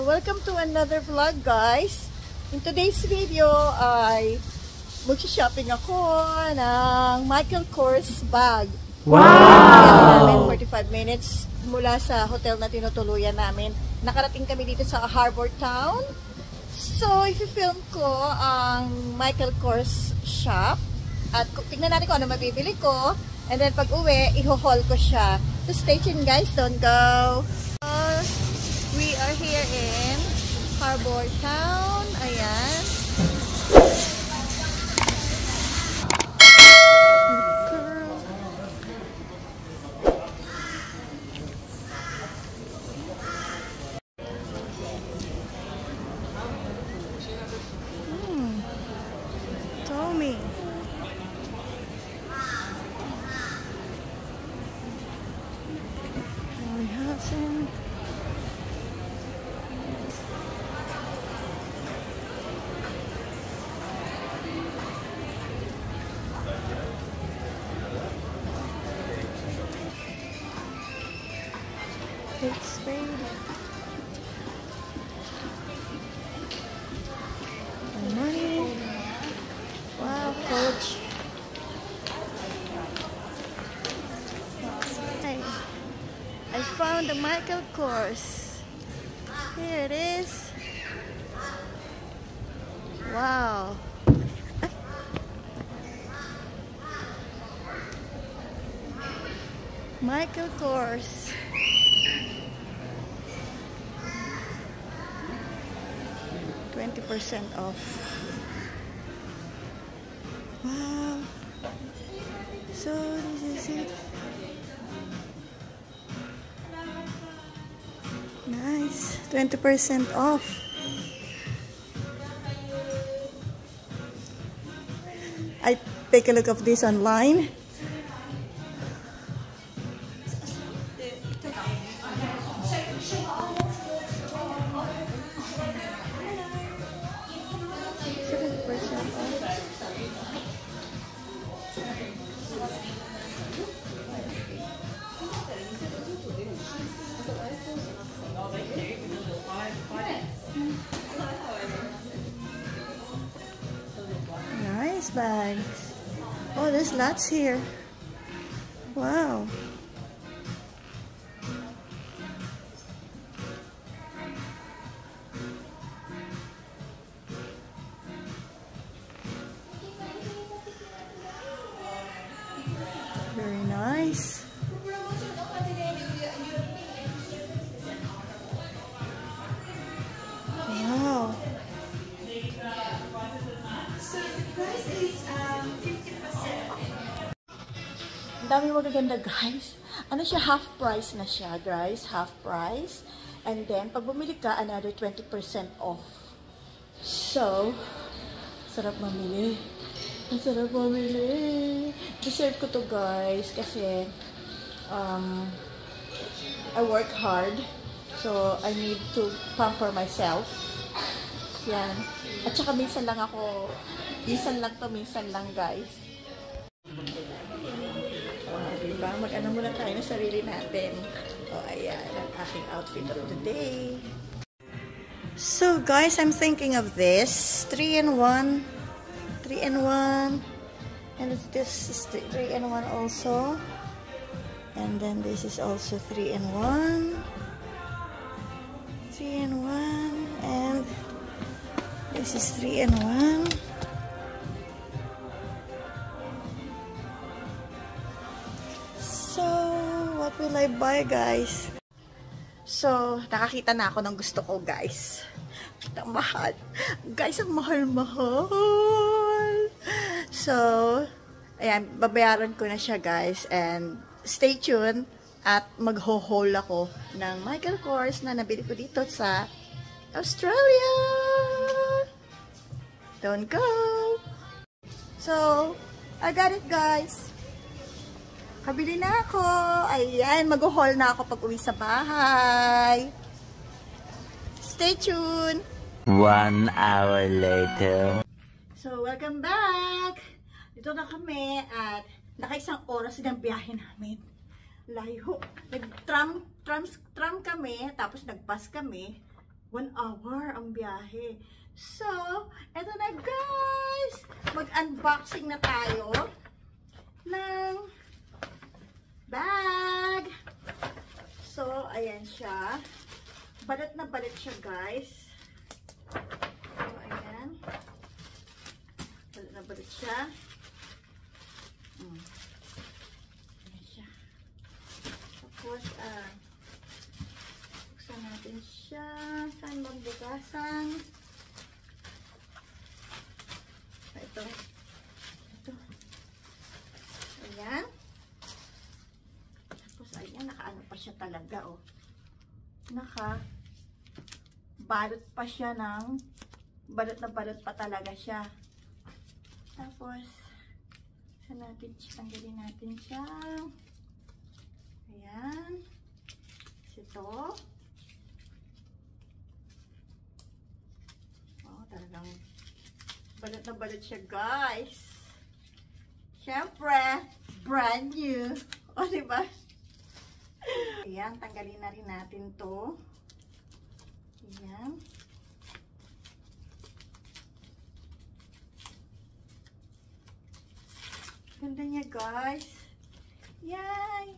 welcome to another vlog, guys. In today's video ay mag-shopping ako ng Michael Kors bag. Wow! 45 minutes mula sa hotel na tinutuluyan namin. Nakarating kami dito sa Harbour Town. So, i-film ko ang Michael Kors shop. At tingnan natin kung ano mabibili ko. And then pag uwi, i-haul ko siya. So, stay tuned, guys. Don't go. We are here in Harbour Town. Ayan. Tommy. It's ready. Good morning. Wow, Coach. Hi. I found the Michael Kors. Here it is. Wow. Michael Kors. %20 off. Wow. So this is it. Nice. 20% off. I take a look of this online. Nice bags. Oh, there's lots here. Wow. Very nice. Wow. So the price is 50%. Ang dami magaganda, guys. Ano siya, half price na siya, guys. Half price. And then, pag bumili ka, another 20% off. So, sarap mamili. Ang sarap mamili. Deserve ko to, guys. Kasi, I work hard. So, I need to pamper myself. Yan. At saka minsan lang, guys. Diba? Mag-ano muna tayo ng sarili natin. O, ayan, ang aking outfit of the day. So, guys, I'm thinking of this. 3-in-1. 3-in-1. And this is 3-in-1 also. And then this is also 3-in-1. 3-in-1. And this is 3-in-1. So, what will I buy, guys? So, nakakita na ako ng gusto ko, guys. Ang mahal. Guys, ang mahal-mahal. So, ayan, babayaran ko na siya, guys. And stay tuned at mag-haul ako ng Michael Kors na nabili ko dito sa Australia. Don't go. So, I got it, guys. Kabili na ako. Ayan, mag-haul na ako pag uwi sa bahay. Stay tuned. 1 hour later. So, welcome back. Dito na kami at nakaisang oras din ang biyahe namin. Layo. Nag-tram kami, tapos nag-bus kami. 1 hour ang biyahe. So, eto na guys! Mag-unboxing na tayo ng bag. So, ayan siya. Balat na balat siya guys. So, ayan. Balat na balat siya. Ayan siya. Tapos, buksan natin siya. Saan magbukasan? Ito. Ayan. Tapos, ayan. Nakaano pa siya talaga, oh. Balot pa siya ng balot na balot pa talaga siya. Tapos, tanggalin natin siya. Ayan. Ito. Oh, talagang balot na balot siya, guys. Siyempre, brand new. O, diba? Ayan, tanggalin na rin natin to. Ayan. Ganda niya, guys. Yay!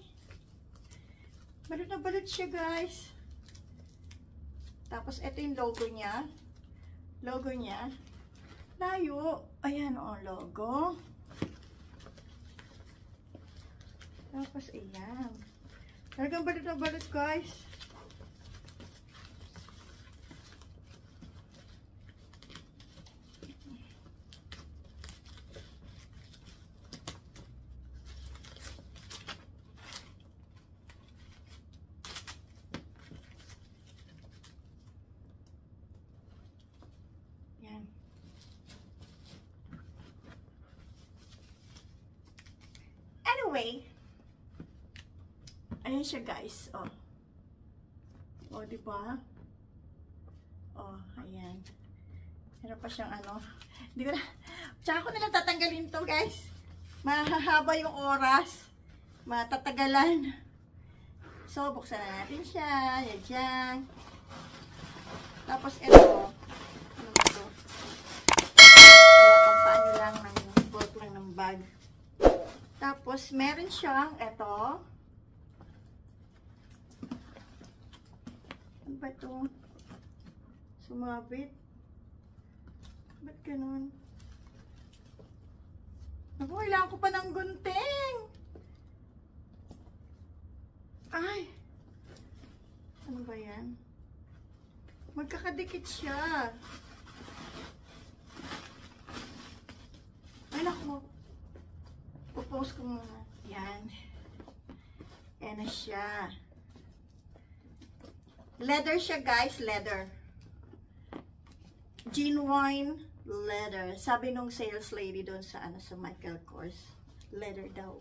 Balot na balot siya, guys. Tapos, ito yung logo niya. Logo niya. Layo. Ayan, o, logo. Tapos, ayan. Talagang balot na balot, guys. Yan. Anyway, ayan siya guys. Oh. Oh, diba? Oh, ayan. Meron pa siyang ano. Hindi ko na. Tsaka ko nila tatanggalin to guys. Mahahaba yung oras. Matatagalan. So, buksan na natin siya. Yan dyan. Tapos ito. Ano ba ito? Pampaano lang ng bolt lang ng bag. Tapos, meron siyang ito. Ano ba ito? Sumabit. Ba't ganun? Naku, kailangan ko pa ng gunting. Ay! Ano ba yan? Magkakadikit siya. Ay, naku. Pupost ko muna. Yan. Ayan na siya. Leather siya, guys. Leather. Genuine leather. Sabi nung sales lady doon sa, sa Michael Kors. Leather daw.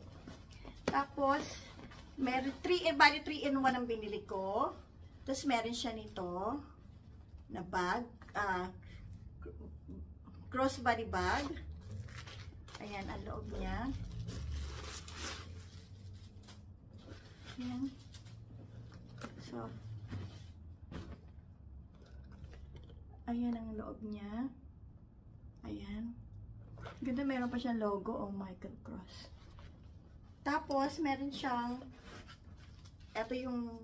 Tapos, meron 3 in 1 ang binili ko. Tapos, meron siya nito na bag. Crossbody bag. Ayan, ang loob niya. Ayan. So, ayan ang loob niya. Ayan. Ganda, meron pa siyang logo o Michael Kors. Tapos, meron siyang ito yung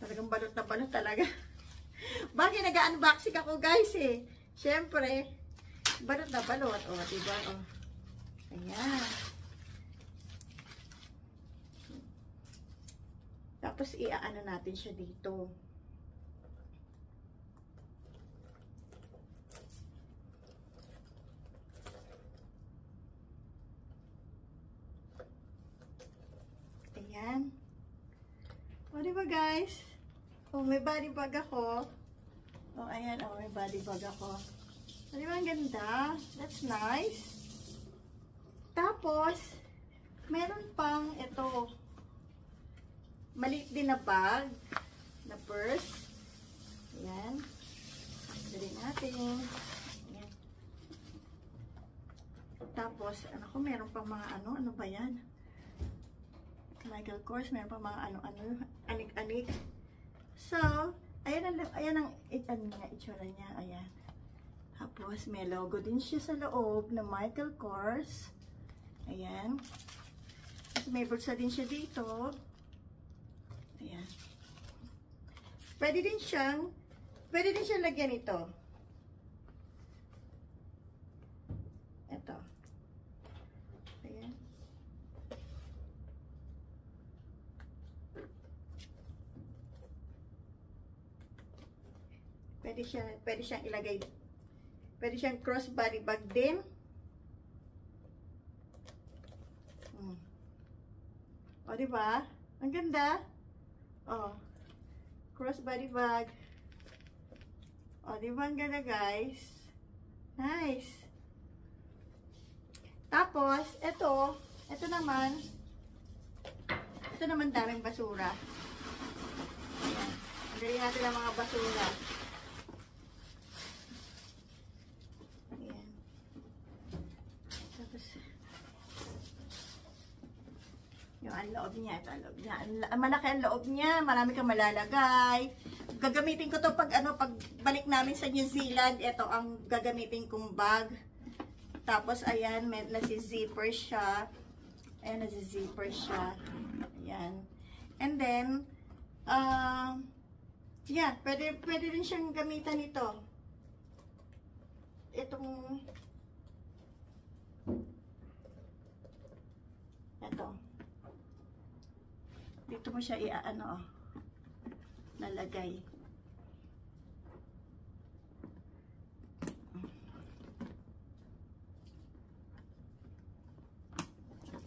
talagang balot na balot talaga. Bakit nag-unboxing ako guys eh. Siyempre, balot na balot. O, diba? O. Ayan. Tapos, iaano natin siya dito. Ayan. O, diba guys? O, may body bag ako. O, ayan. O, may body bag ako. O, diba ang ganda? That's nice. Tapos, meron pang ito. Maliit din na bag. Na purse. Ayan. Dali natin. Ayan. Tapos, ano ko, meron pang mga ano ba yan? Michael Kors. Meron pa mga ano-ano, anik-anik. So, ayan ang itsura niya. Ayan. Tapos, may logo din siya sa loob na Michael Kors. Ayan. Tapos, may bulsa din siya dito. Ayan. Pwede din siyang lagyan ito. Ito. Ayan. Pwede siyang ilagay. Pwede siyang crossbody bag din. O, diba? Ang ganda. O. Crossbody bag. O, diba ang ganda, guys? Nice. Tapos, ito naman daming basura. Ayan. Andali natin ang mga basura. Ayan. Tapos, yung ang loob niya, ito ang loob niya. Malaki ang loob niya, marami kang malalagay. Gagamitin ko to pag balik namin sa New Zealand, ito ang gagamitin kong bag. Tapos, ayan, may nasi-zipper siya. Ayan, nasi-zipper siya. Ayan. And then, yeah, pwede rin siyang gamitan ito. Ito. Dito mo siya lalagay.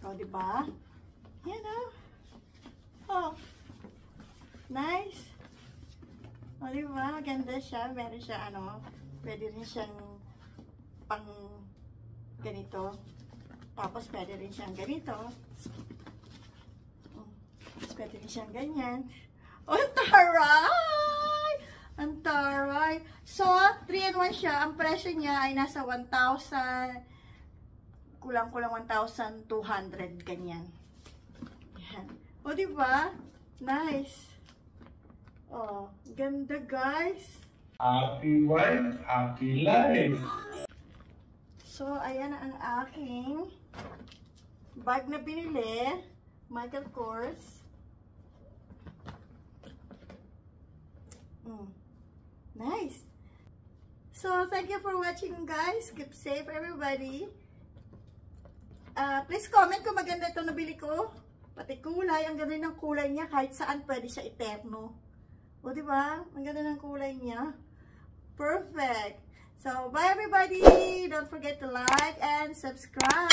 O, diba? Yan, oh. Nice. O, diba? Maganda siya. Meron siya, pwede rin siyang pang ganito. Tapos, pwede rin siyang ganito. Tapos, pwede rin siyang ganyan. O, ang taray! Ang taray! So, 3-in-1 siya. Ang presyo niya ay nasa 1,000... kulang-kulang 1,200 ganyan. Yan. O, diba? Nice. Oh, ganda, guys. Happy wife, happy life. So, ayan ang aking bag na binili. Michael Kors. Nice. So, thank you for watching, guys. Keep safe, everybody. Please comment kung maganda ito nabili ko. Pati kulay, ang ganda ng kulay niya. Kahit saan pwede siya eterno. O, diba? Ang ganda ng kulay niya. Perfect. So, bye everybody. Don't forget to like and subscribe.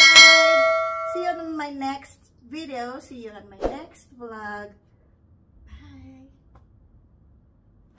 See you on my next video. See you on my next vlog.